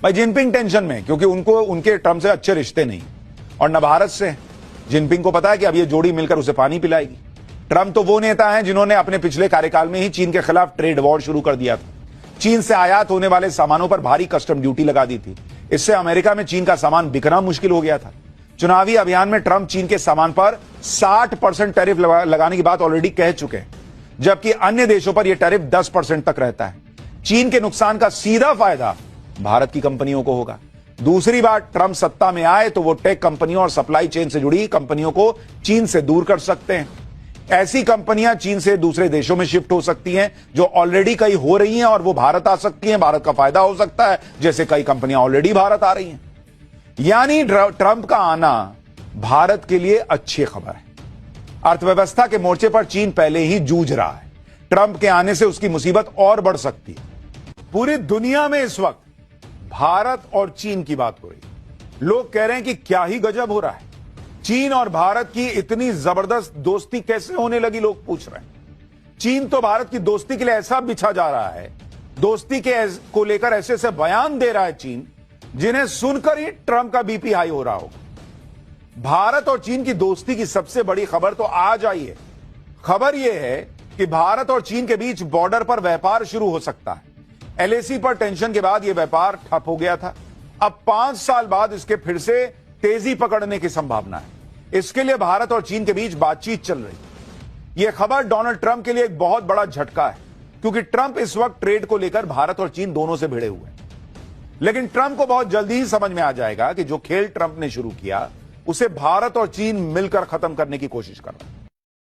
भाई Jinping tension में, क्योंकि उनको उनके ट्रंप से अच्छे रिश्ते नहीं और न भारत से। जिनपिंग को पता है कि अब ये जोड़ी मिलकर उसे पानी पिलाएगी। ट्रंप तो वो नेता हैं जिन्होंने अपने पिछले कार्यकाल में ही चीन के खिलाफ ट्रेड वॉर शुरू कर दिया था। चीन से आयात होने वाले सामानों पर भारी कस्टम ड्यूटी लगा दी थी। इससे अमेरिका में चीन का सामान बिकना मुश्किल हो गया था। चुनावी अभियान में ट्रंप चीन के सामान पर 60% टैरिफ लगाने की बात ऑलरेडी कह चुके हैं, जबकि अन्य देशों पर यह टैरिफ 10% तक रहता है। चीन के नुकसान का सीधा फायदा भारत की कंपनियों को होगा। दूसरी बात, ट्रंप सत्ता में आए तो वो टेक कंपनियों और सप्लाई चेन से जुड़ी कंपनियों को चीन से दूर कर सकते हैं। ऐसी कंपनियां चीन से दूसरे देशों में शिफ्ट हो सकती हैं जो ऑलरेडी कई हो रही हैं, और वो भारत आ सकती हैं। भारत का फायदा हो सकता है, जैसे कई कंपनियां ऑलरेडी भारत आ रही हैं। यानी ट्रंप का आना भारत के लिए अच्छी खबर है। अर्थव्यवस्था के मोर्चे पर चीन पहले ही जूझ रहा है। ट्रंप के आने से उसकी मुसीबत और बढ़ सकती है। पूरी दुनिया में इस वक्त भारत और चीन की बात हो रही है। लोग कह रहे हैं कि क्या ही गजब हो रहा है, चीन और भारत की इतनी जबरदस्त दोस्ती कैसे होने लगी, लोग पूछ रहे हैं। चीन तो भारत की दोस्ती के लिए ऐसा बिछा जा रहा है, दोस्ती को लेकर ऐसे ऐसे बयान दे रहा है चीन, जिन्हें सुनकर ही ट्रंप का बीपी हाई हो रहा होगा। भारत और चीन की दोस्ती की सबसे बड़ी खबर तो आज आई है। खबर यह है कि भारत और चीन के बीच बॉर्डर पर व्यापार शुरू हो सकता है। एलएसी पर टेंशन के बाद यह व्यापार ठप हो गया था। अब 5 साल बाद इसके फिर से तेजी पकड़ने की संभावना है। इसके लिए भारत और चीन के बीच बातचीत चल रही है। यह खबर डोनाल्ड ट्रंप के लिए एक बहुत बड़ा झटका है, क्योंकि ट्रंप इस वक्त ट्रेड को लेकर भारत और चीन दोनों से भिड़े हुए हैं। लेकिन ट्रंप को बहुत जल्दी ही समझ में आ जाएगा कि जो खेल ट्रंप ने शुरू किया उसे भारत और चीन मिलकर खत्म करने की कोशिश कर रहा है।